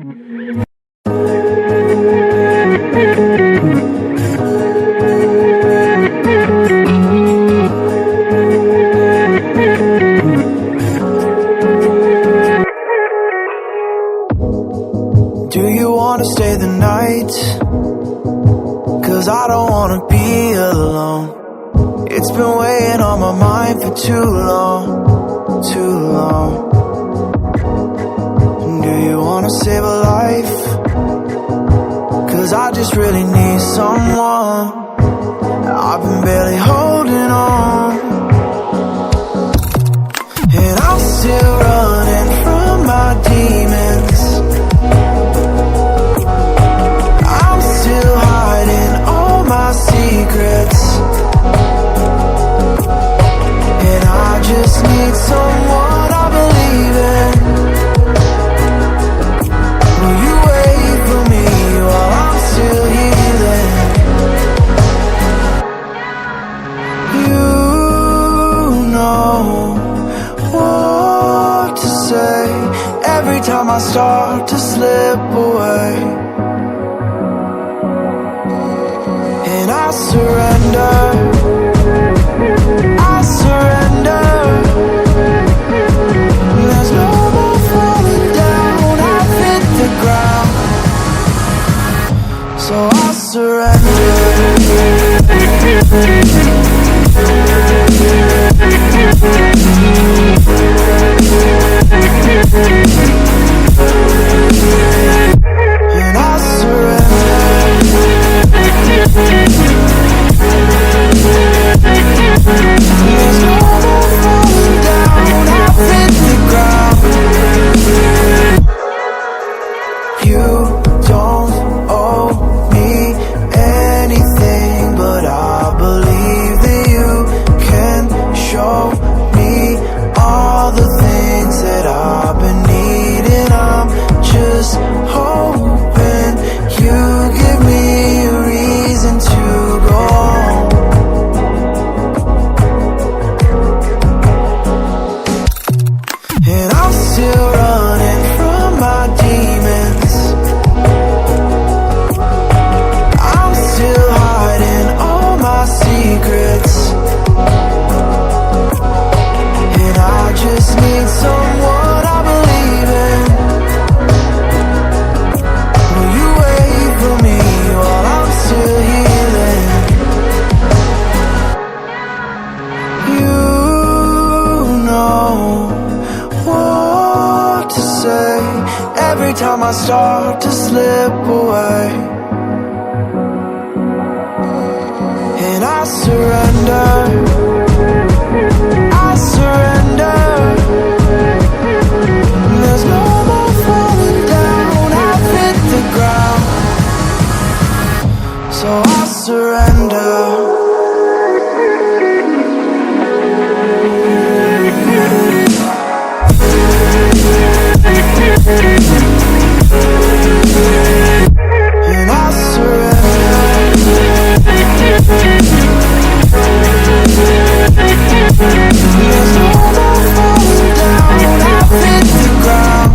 Do you wanna stay the night? 'Cause I don't wanna be alone. It's been weighing on my mind for too long, too long. Do you wanna save a life? 'Cause I just really need someone. I've been barely holding on, and I'm still running from my demons. I'm still hiding all my secrets, and I just need someone I believe in. Will you wait for me while I'm still healing? You know what to say every time I start to slip away, and I surrender. I surrender. There's no more falling down. I've hit the ground, so I surrender. And I surrender. There's no more falling down. I've hit the ground. You don't owe me anything, but I believe that you can show me all the things that I've been needing. I'm just hoping you give me a reason to go on. And I'm still running from my demons. I'm still hiding all my secrets, and I just need someone I believe in. Will you wait for me while I'm still healing? You know what to say every time I start to slip away, and I surrender. I surrender. There's no more falling down. I've hit the ground, so I surrender. And I surrender. There's no more falling down. I've hit the ground.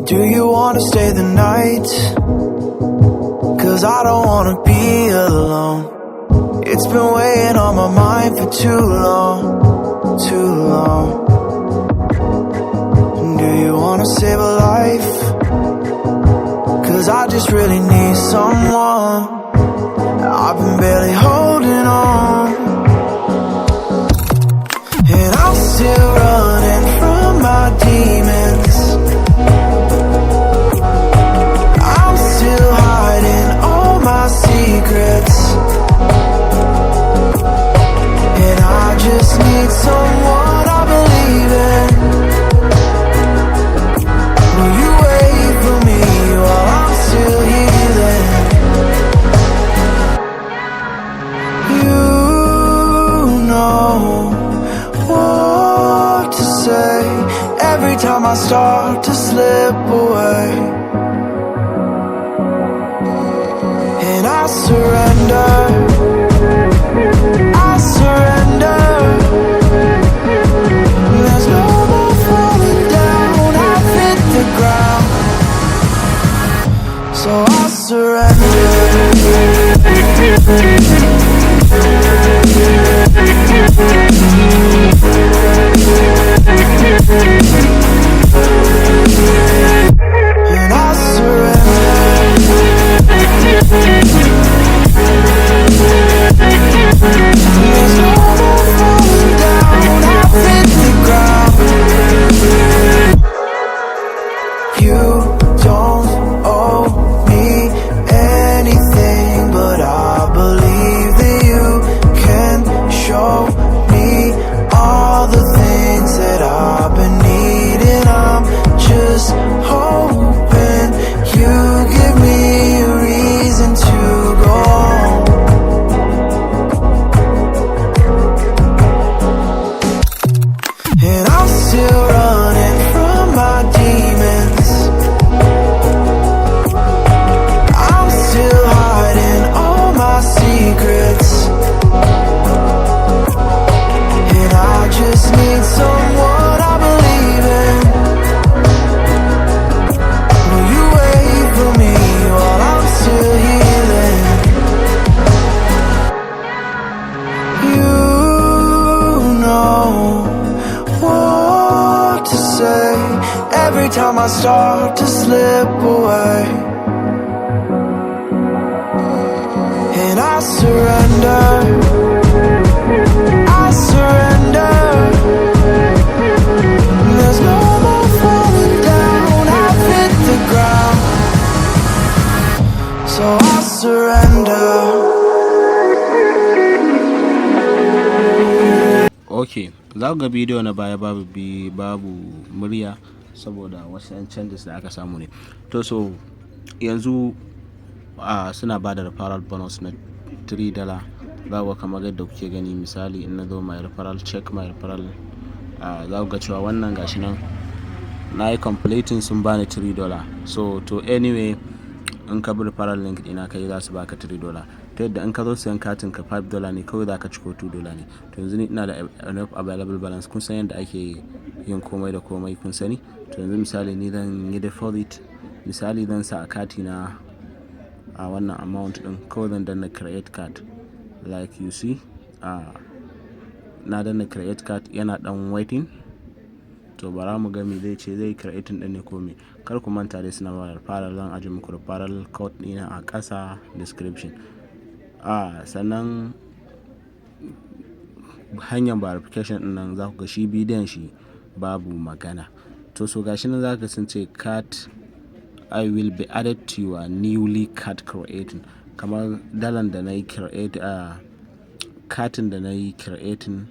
Do you wanna stay the night? 'Cause I don't wanna be alone. It's been weighing on my mind for too long, too long. Do you wanna save a life? 'Cause I just really need someone. I've been barely holding on, and I'm still running from my demons. I start to slip away, and I surrender, I surrender. There's no more falling down, I've hit the ground, so I surrender. And I surrender. There's no more falling down, I've hit the ground. You don't owe me anything, but I believe that you can show me all the things that I've been needing. I'm just hoping you give me a reason to go on. And I'm still running from my demons, I'm still hiding all my secrets, and I just need someone I believe in. Will you wait for me while I'm still healing? You know what to say every time I start to slip away, and I surrender, I surrender. There's no more falling down, I've hit the ground, so I surrender. Okay, za ku ga bidiyo na baya babu murya saboda wasu yan changes da aka samu ne. To so yanzu suna ba da referral bonus na $3. Za ku ga kamar yadda kuke gani, misali in na zo my referral, check my referral, za ku ga cewa wannan gashi nan na yi completing, sun bani $3. So to anyway, in ka bi referral link ɗina kai za su baka $3. ta yadda in ka zo sayan katin ka $5 ne kawai, za ka ciko $2 ne. To yanzu ni ina da enough available balance, kun san yadda ake yin komai da komai kun sani. To yanzu misali ni zan yi deposit, misali zan sa a kati na a wannan amount din, kawai zan danna create card like you see. Na danna create card, yana dan waiting. To bara mu ga me zai ce, zai creating din ne ko me. Kar ku manta dai suna ba referral, zan aje muku referral code ɗina a ƙasa description. Sannan hanyar verification din nan za ku ga shi bidiyon shi babu magana. To so gashi nan za ka sun ce card I will be added to your newly card creating, kamar dalan da na yi create katin da na yi creating,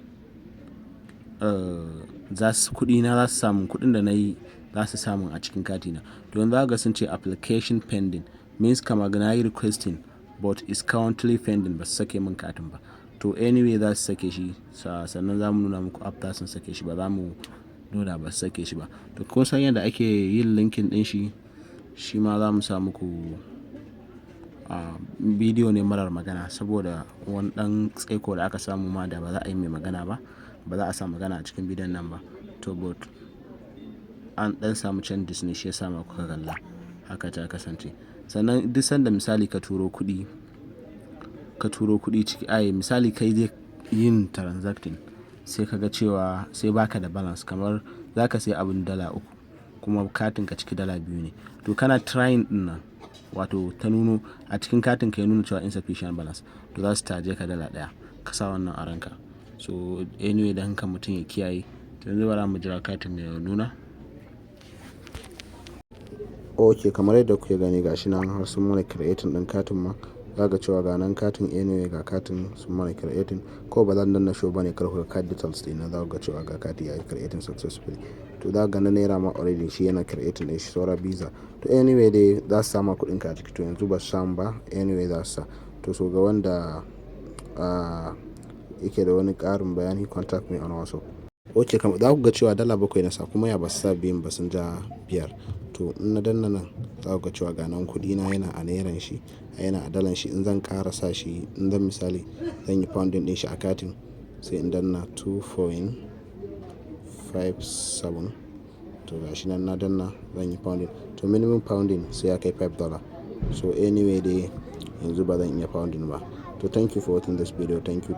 kudi na za su samu, kudin da na yi za su samu a cikin katina. To yanzu za ga sun ce application pending, means kamar na yi requesting but is currently pending, ba su sake min katin ba. To anyway za su sake shi, sannan za mu nuna muku after sun sake shi, ba za mu nuna ba su sake shi ba. To kun san yadda ake yin linkin din shi, shi ma za mu sa muku bidiyo ne marar magana, saboda wani dan tsaiko da aka samu ma da ba za a yi mai magana ba, ba za a sa magana a cikin bidiyon nan ba. To but an dan samu changes ne, shi ya sa ma kuka kalla haka ta kasance. Sannan duk sanda misali ka turo kudi ciki, misali kai zai yin transacting, sai kaga cewa sai baka da balance, kamar zaka sai abin $3 kuma katin ka ciki $2 ne. To kana trying din nan, wato ta nuno a cikin katin ka ya nuna cewa insufficient balance, to za su taje ka $1, ka sa wannan a ranka. So anyway, da hankan mutum ya kiyaye. Yanzu bara mu jira katin ya nuna. Okay, kamar yadda kuke gani gashi nan har sun mana creating din katin ma, zaga cewa ga nan katin, anyway ga katin sun mana creating, ko ba zan danna show bane, kar ku ga card details din nan, zaga cewa ga kati ya yi creating successfully. To za ga na naira ma already shi yana creating din shi, saura visa. To anyway dai za su sama kudin ka ciki, to yanzu ba su samu ba, anyway za su sa. To so ga wanda yake da wani karin bayani, contact me on WhatsApp. ok, kamar za ku ga cewa dala 7 na sa kuma ya ba su sa biyun ba sun ja 5. To in na danna nan za ku ga cewa ga nan kuɗi na yana a nairan shi, yana a dalan shi. In zan ƙara sa shi, in zan misali zan yi pounding din shi a katin, sai in danna 2.57. to ga shi nan na danna zan yi pounding. To minimum pounding sai ya kai $5. So anyway dai yanzu ba zan iya pounding ba. To thank you for watching this video. Thank you.